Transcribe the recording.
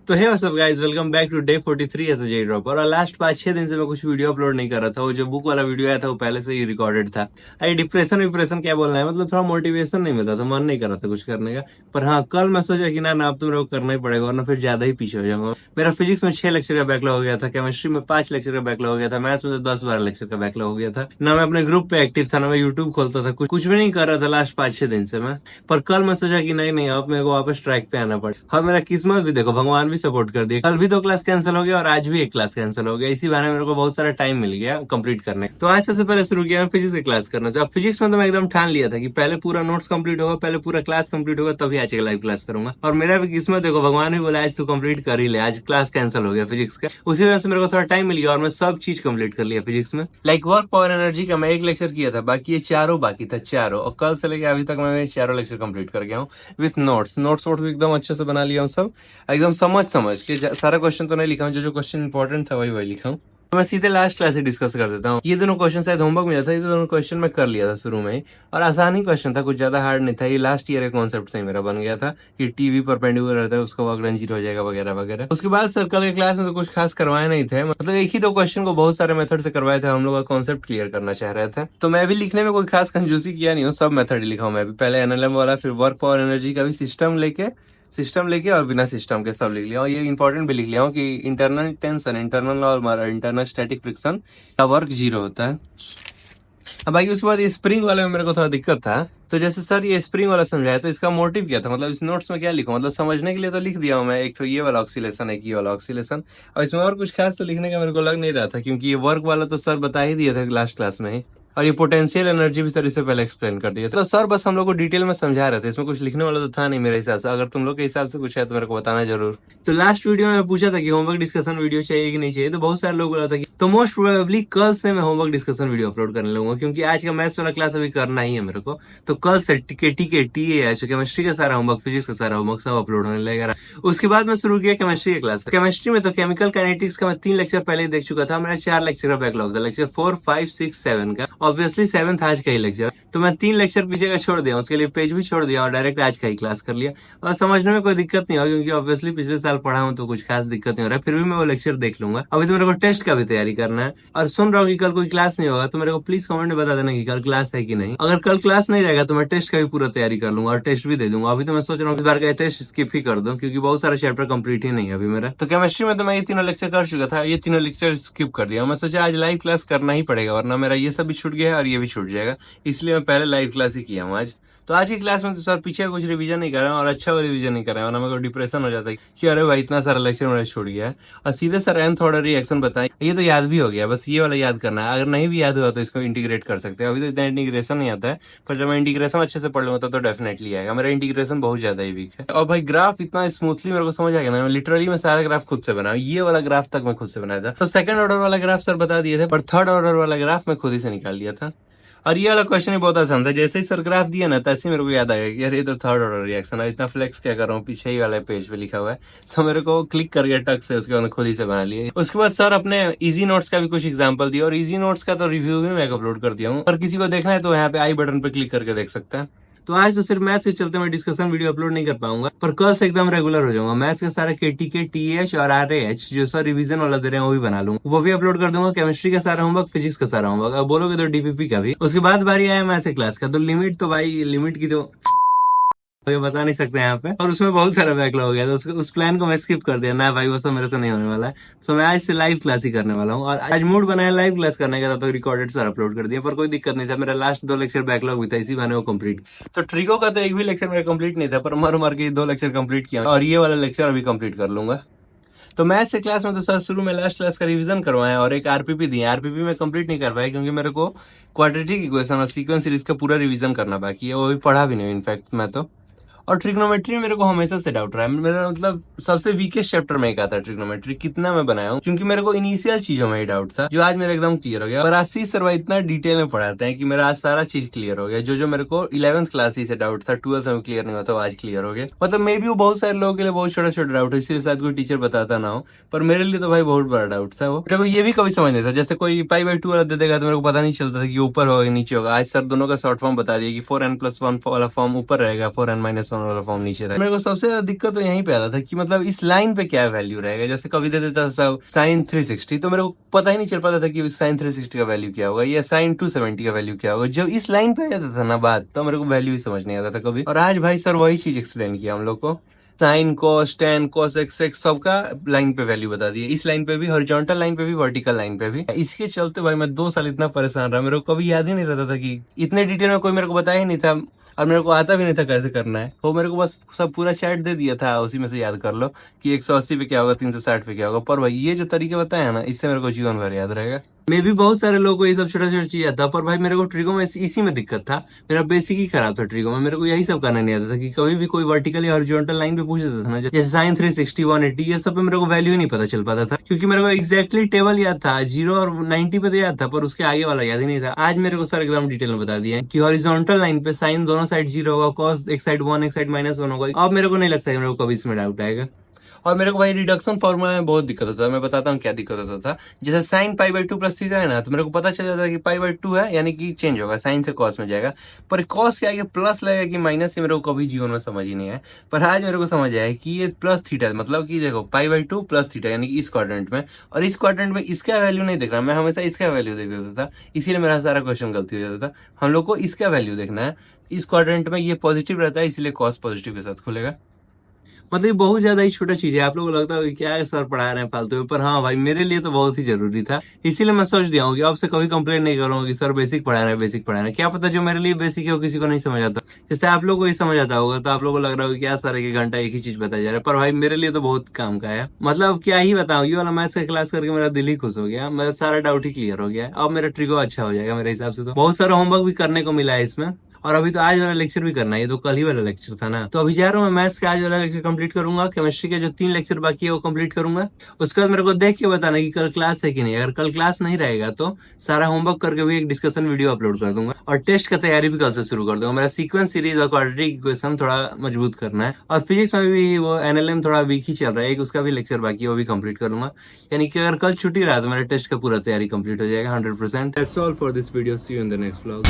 तो hey what's up guys, welcome back to day 43 as a drop. और last 5-6 दिन से मैं कुछ वीडियो अपलोड नहीं कर रहा था। वो जो बुक वाला वीडियो आया था वो पहले से ही रिकॉर्डेड था। अरे डिप्रेशन क्या बोलना है, मतलब थोड़ा मोटिवेशन नहीं मिलता था, मन नहीं कर रहा था कुछ करने का। पर हाँ, कल मैं सोचा कि ना अब तो मेरे को करना ही पड़ेगा, वरना फिर ज्यादा ही पीछे हो जाऊंगा। मेरा फिजिक्स में 6 लेक्चर का बैकलॉग हो गया था, केमिस्ट्री में 5 लेक्चर का बैकलॉग हो गया था, मैथ्स में 10-12 लेक्चर का बैकलॉग हो गया था। ना मैं अपने ग्रुप पे एक्टिव था, ना मैं यूट्यूब खोलता था, कुछ भी नहीं कर रहा था लास्ट 5-6 दिन से मैं। पर कल मैं सोचा कि नहीं अब मेरे को वापस ट्रैक पे आना पड़े। और मेरा किस्मत भी देखो, भगवान भी सपोर्ट कर दिया। कल भी 2 क्लास कैंसिल हो गया और आज भी 1 क्लास कैंसिल हो गया। इसी बहाने मेरे को बहुत सारा टाइम मिल गया कंप्लीट करने। तो आज सबसे पहले शुरू किया मैं फिजिक्स की क्लास करना। अब फिजिक्स में तो मैं एकदम ठान लिया था कि पहले पूरा नोट्स कंप्लीट होगा, पहले पूरा क्लास कंप्लीट होगा, तभी आज लाइव क्लास करूंगा। और मेरा भी किस्मत देखो, भगवान भी बोला आज तू कंप्लीट कर ही ले। आज क्लास कैंसिल हो गया फिजिक्स का, उसी वजह से मेरे को थोड़ा टाइम मिल गया और मैं सब चीज कंप्लीट कर लिया फिजिक्स में। लाइक वर्क पावर एनर्जी का मैं 1 लेक्चर किया था, बाकी ये चारों बाकी था, चारों। और कल से लेकर अभी तक मैं 4 लेक्चर कंप्लीट कर गया हूँ विथ नोट्स भी एकदम अच्छे से बना लिया हूँ। सब एकदम समझ के, सारा क्वेश्चन तो नहीं लिखा हूँ, जो क्वेश्चन इंपॉर्टेंट था वही लिखा हूँ। तो मैं सीधे लास्ट क्लास से डिस्कस कर देता हूँ। ये दोनों क्वेश्चन शायद होमवर्क मिला था, ये दोनों क्वेश्चन मैं कर लिया था शुरू में ही, और आसान ही क्वेश्चन था, कुछ ज्यादा हार्ड नहीं था। ये लास्ट ईयर का कॉन्सेप्ट से मेरा बन गया था कि टीवी परपेंडिकुलर रहता है, उसका वर्क डन 0 हो जाएगा वगैरह वगैरह। उसके बाद सर्कल के क्लास में तो कुछ खास करवाए नहीं थे, मतलब एक ही 2 क्वेश्चन को बहुत सारे मेथड से करवाए थे। हम लोग का कॉन्सेप्ट क्लियर करना चाह रहे थे, तो मैं भी लिखने में कोई खास कंजूसी किया नहीं हूँ, सब मेथड लिखा हूँ मैं भी। पहले एनएलएम वाला, फिर वर्क पावर एनर्जी का भी सिस्टम लेके और बिना सिस्टम के सब लिख लिया। और ये इंपॉर्टेंट भी लिख लिया हूँ कि इंटरनल टेंशन, इंटरनल और इंटरनल स्टैटिक फ्रिक्शन का वर्क 0 होता है। अब बाकी उसके बाद ये स्प्रिंग वाले में मेरे को थोड़ा दिक्कत था। तो जैसे सर ये स्प्रिंग वाला समझाया, तो इसका मोटिव क्या था, मतलब इस नोट्स में क्या लिखूं, मतलब समझने के लिए तो लिख दिया हूं मैं, एक तो ये वाला ऑक्सीलेशन, एक ये वाला ऑक्सीलेशन। और इसमें और कुछ खास तो लिखने का मेरे को लग नहीं रहा था, क्योंकि ये वर्क वाला तो सर बता ही दिया था लास्ट क्लास में ही। और ये पोटेंशियल एनर्जी भी सर इससे पहले एक्सप्लेन कर दिया था। तो सर बस हम लोग को डिटेल में समझा रहे थे, इसमें कुछ लिखने वाला तो था नहीं मेरे हिसाब से। अगर तुम लोग के हिसाब से कुछ है तो मेरे को बताना जरूर। तो लास्ट वीडियो में पूछा था कि होमवर्क डिस्कशन वीडियो चाहिए कि नहीं चाहिए, तो बहुत सारे लोग बोला था कि तो मोस्ट प्रोबेबली कल से मैं होमवर्क डिस्कशन वीडियो अपलोड करने लगूंगा, क्योंकि आज का मैथ्स वाला क्लास अभी करना ही है मेरे को। तो कल से टीके केमिस्ट्री का सारा होमवर्क, फिजिक्स का सारा होमवर्क सब अपलोड होने लगेगा। उसके बाद मैं शुरू किया केमिस्ट्री की क्लास। केमिस्ट्री में तो केमिकल काइनेटिक्स का मैं 3 लेक्चर पहले ही देख चुका था। मेरा 4 लेक्चर का बैकलॉग था, लेक्चर 4, 5, 6, 7 का। ऑब्वियसली 7th आज का ही लेक्चर, तो मैं 3 लेक्चर पीछे का छोड़ दिया, उसके लिए पेज भी छोड़ दिया और डायरेक्ट आज का ही क्लास कर लिया। और समझने में कोई दिक्कत नहीं होगा, क्योंकि ऑब्वियसली पिछले साल पढ़ा हूं तो कुछ खास दिक्कत नहीं हो रहा है। फिर भी मैं वो लेक्चर देख लूंगा। अभी तो मेरे को टेस्ट का भी तैयारी करना है, और सुन रहा हूँ कि कल कोई क्लास नहीं होगा, तो मेरे को प्लीज कमेंट में बता देना कि कल क्लास है कि नहीं। अगर कल क्लास नहीं रहेगा तो मैं टेस्ट का भी पूरा तैयारी कर लूंगा और टेस्ट भी दे दूंगा। अभी तो मैं सोच रहा हूँ इस बार का टेस्ट स्किप ही कर दूं, क्योंकि बहुत सारा चैप्टर कंप्लीट ही नहीं है अभी मेरा। तो केमिस्ट्री में तो मैं ये 3 लेक्चर कर चुका था, ये 3 लेक्चर स्किप कर दिया। मैं सोचा आज लाइव क्लास करना ही पड़ेगा, वरना मेरा ये सब भी छूट गया है और ये भी छूट जाएगा, इसलिए मैं पहले लाइव क्लास ही किया हूँ आज। तो आज की क्लास में तो सर पीछे कुछ रिवीजन नहीं कर रहे हैं, और अच्छा रिवीजन नहीं कर रहे हैं, वरना मेरे को डिप्रेशन हो जाता है कि अरे भाई इतना सारा लेक्चर मेरा छूट गया है। और सीधे सर nth ऑर्डर रिएक्शन बताएं, ये तो याद भी हो गया, बस ये वाला याद करना है। अगर नहीं भी याद हुआ तो इसको इंटीग्रेट कर सकते हैं। अभी तो इतना इंटीग्रेशन नहीं आता है, पर जब मैं इंटीग्रेशन अच्छे से पढ़ लूंगा तो डेफिनेटली आएगा। मेरा इंटीग्रेशन बहुत ज्यादा ही वीक है। और भाई ग्राफ इतना स्मूथली मेरे को समझ आ गया ना, लिटरली मैं सारा ग्राफ खुद से बनाया। ये वाला ग्राफ तक मैं खुद से बनाया था। तो 2nd ऑर्डर वाला ग्राफ सर बता दिए थे, पर 3rd ऑर्डर वाला ग्राफ मैं खुद ही से निकाल दिया था। और ये वाला क्वेश्चन ही बहुत आसान था, जैसे ही सर ग्राफ दिया ना तैसे मेरे को याद आ गया कि यार ये तो 3rd ऑर्डर रिएक्शन है। इतना फ्लेक्स क्या कर रहा हूँ, पीछे ही वाले पेज पे लिखा हुआ है। सो मेरे को क्लिक कर गया टक से, उसके बाद खुद ही से बना लिया। उसके बाद सर अपने इजी नोट्स का भी कुछ एग्जांपल दिया, और इजी नोट्स का तो रिव्यू भी मैं अपलोड कर दिया हूँ। और किसी को देखना है तो यहाँ पे आई बटन पे क्लिक करके देख सकते हैं। तो आज तो सिर्फ मैथ्स के चलते मैं डिस्कशन वीडियो अपलोड नहीं कर पाऊंगा, पर कल से एकदम रेगुलर हो जाऊंगा। मैथ्स के सारा केटीके, टीएच और आरएएच जो सर रिवीजन वाला दे रहे हैं वो भी बना लूंगा, वो भी अपलोड कर दूंगा। केमिस्ट्री का सारा होमवर्क, फिजिक्स का सारा होमवर्क, अब बोलोगे तो डीपीपी का भी। उसके बाद बारी आया मैथ्स के क्लास का, तो लिमिट तो भाई लिमिट की तो ये बता नहीं सकते यहाँ पे, और उसमें बहुत सारा बैकलॉग हो गया, तो उस प्लान को मैं स्किप कर दिया ना भाई, वो सब मेरे से नहीं होने वाला है। तो मैं आज से लाइव क्लास ही करने वाला हूँ, और आज मूड बनाया लाइव क्लास करने का था, तो रिकॉर्डेड सर अपलोड कर दिया। पर कोई दिक्कत नहीं था, मेरा लास्ट 2 लेक्चर बैकलॉग भी था, इसी बहाने वो कंप्लीट। तो ट्रिको का तो एक भी लेक्चर मेरा कंप्लीट नहीं था, पर मर के 2 लेक्चर कंप्लीट किया, और ये वाला लेक्चर अभी कंप्लीट कर लूंगा। तो मैथ्स के क्लास में तो सर शुरू में लास्ट क्लास का रिवीजन करवाया, और एक आरपीपी दिए। आरपीपी में कंप्लीट नहीं कर पाया, क्योंकि मेरे को क्वाड्रेटिक इक्वेशन और सीक्वेंस सीरीज का पूरा रिवीजन करना बाकी है, वो भी पढ़ा भी नहीं इनफैक्ट मैं तो। और ट्रिग्नोमेट्री मेरे को हमेशा से डाउट रहा है, मेरा मतलब सबसे वीकेस्ट चैप्टर में एक आता है ट्रिग्नोमेट्री। कितना मैं बनाया हूँ, क्योंकि मेरे को इनिशियल चीजों में ही डाउट था, जो आज मेरा एकदम क्लियर हो गया। और आशीष सर भाई इतना डिटेल में पढ़ाते हैं कि मेरा आज सारा चीज क्लियर हो गया। जो मेरे को 11th क्लास ही से डाउट था, 12th में क्लियर नहीं हुआ था, आज क्लियर हो गया। मतलब मे भी वो बहुत सारे लोगों के लिए बहुत छोटा छोटा डाउट है, इसलिए शायद कोई टीचर बताता ना हो, पर मेरे लिए तो भाई बहुत बड़ा डाउट था वो। मेरे को ये भी कभी समझ नहीं था, जैसे कोई π/2 वाला दे देगा तो मेरे को पता नहीं चलता था कि ऊपर होगा नीचे होगा। आज सर दोनों का शॉर्ट फॉर्म बता दिया कि 4n+1 वाला फॉर्म ऊपर रहेगा, 4n-1 +1 वाला फॉर्म नीचे रहा। मेरे को सबसे ज्यादा दिक्कत तो यहीं पे आता था कि मतलब इस लाइन पे क्या वैल्यू रहेगा। जैसे कभी दे देता था sin 360, तो मेरे को पता ही नहीं चल पाता था कि sin 360 का वैल्यू क्या होगा या sin 270 का वैल्यू क्या होगा। जब इस लाइन पे आ जाता था ना बात, तो मेरे को वैल्यू ही समझ नहीं आता था कभी। और आज भाई सर वही चीज एक्सप्लेन किया हम लोग को, sine cos tan cos x सबका लाइन पे वैल्यू बता दिए। इस लाइन पे भी, हॉरिजॉन्टल लाइन पे भी, वर्टिकल लाइन पे भी। इसके चलते भाई मैं 2 साल इतना परेशान रहा, मेरे को कभी याद ही नहीं रहता था कि इतने डिटेल में कोई मेरे को बताया ही नहीं था, और मेरे को आता भी नहीं था कैसे करना है। वो मेरे को बस सब पूरा चैट दे दिया था, उसी में से याद कर लो कि 180 पे क्या होगा, 360 पे क्या होगा। पर भाई ये जो तरीके बताया ना, इससे मेरे को जीवन भर याद रहेगा। मे भी बहुत सारे लोगों को ये सब छोटा छोटा चीज आता, पर भाई मेरे को ट्रिगो में इसी में दिक्कत था। मेरा बेसिक ही खराब था ट्रिगो में, मेरे को यही सब करना नहीं आता था कि कभी भी कोई वर्टिकल या हॉरिजॉन्टल लाइन पे पूछ देता था ना, जैसे साइन 360 180, ये सब पे मेरे को वैल्यू ही नहीं पता चल पाता था, क्योंकि मेरे को एग्जैक्टली टेबल याद था, 0 और 90 पे तो याद था, पर उसके आगे वाला याद ही नहीं था। आज मेरे को सर एकदम डिटेल में बता दिया कि हॉरिजॉन्टल लाइन पे साइन दोनों साइड 0 होगा, कॉस एक साइड 1 एक साइड -1 होगा। अब मेरे को नहीं लगता है मेरे को कभी इसमें डाउट आएगा। और मेरे को भाई रिडक्शन फॉर्मूला में बहुत दिक्कत होता था। मैं बताता हूँ क्या दिक्कत होता था। जैसे साइन π/2 प्लस थीटा है ना, तो मेरे को पता चल जाता है कि π/2 है, यानी कि चेंज होगा, साइन से कॉस में जाएगा। पर कॉस के आगे प्लस लगेगा कि माइनस, से मेरे को कभी जीवन में समझ ही नहीं आया। पर आज मेरे को समझ आया कि ये प्लस थीटा है, मतलब कि देखो π/2 प्लस थीटा, यानी कि इस क्वाड्रेंट में, और इस क्वाड्रेंट में इसका वैल्यू नहीं देख रहा, मैं हमेशा इसका वैल्यू देख देता था, इसीलिए मेरा सारा क्वेश्चन गलती हो जाता था। हम लोग को इसका वैल्यू देखना है। इस क्वाड्रेंट में ये पॉजिटिव रहता है, इसलिए कॉस पॉजिटिव के साथ खुलेगा। मतलब ये बहुत ज्यादा ही छोटा चीज है। आप लोगों को लगता है क्या है सर पढ़ा रहे हैं फालतू में, पर हाँ भाई मेरे लिए तो बहुत ही जरूरी था। इसीलिए मैं सोच दिया हूँ कि आपसे कभी कंप्लेन नहीं करूंगा कि सर बेसिक पढ़ा रहे हैं, बेसिक पढ़ा रहे हैं। क्या पता जो मेरे लिए बेसिक है वो किसी को नहीं समझ आता। जैसे आप लोगों को ही समझ आता होगा, तो आप लोगों को लग रहा होगा क्या सर 1 घंटा एक ही चीज बताया जा रहा है, पर भाई मेरे लिए तो बहुत काम का है। मतलब क्या ही बताऊं, ये वाला मैथ्स का क्लास करके मेरा दिल ही खुश हो गया, मेरा सारा डाउट ही क्लियर हो गया। अब मेरा ट्रिगो अच्छा हो जाएगा मेरे हिसाब से। तो बहुत सारा होमवर्क भी करने को मिला है इसमें, और अभी तो आज वाला लेक्चर भी करना है, ये तो कल ही वाला लेक्चर था ना। तो अभी जा रहा हूँ मैं मैथ्स का आज वाला लेक्चर कंप्लीट करूंगा, केमिस्ट्री के जो 3 लेक्चर बाकी है वो कंप्लीट करूंगा। उसके बाद मेरे को देख के बताना कि कल क्लास है कि नहीं। अगर कल क्लास नहीं रहेगा तो सारा होमवर्क करके भी एक डिस्कशन वीडियो अपलोड कर दूंगा, और टेस्ट का तैयारी भी कल से शुरू कर दूंगा। मेरा सीक्वेंस सीरीज और क्वाड्रेटिक इक्वेशन थोड़ा मजबूत करना है, और फिजिक्स में भी वो NLM थोड़ा वीक ही चल रहा है, एक उसका भी लेक्चर बाकी है, वो भी कंप्लीट करूंगा। यानी कि अगर कल छुट्टी रहा तो मेरा टेस्ट का पूरा तैयारी कंप्लीट हो जाएगा 100%। That's all for this video, see you in the next vlog.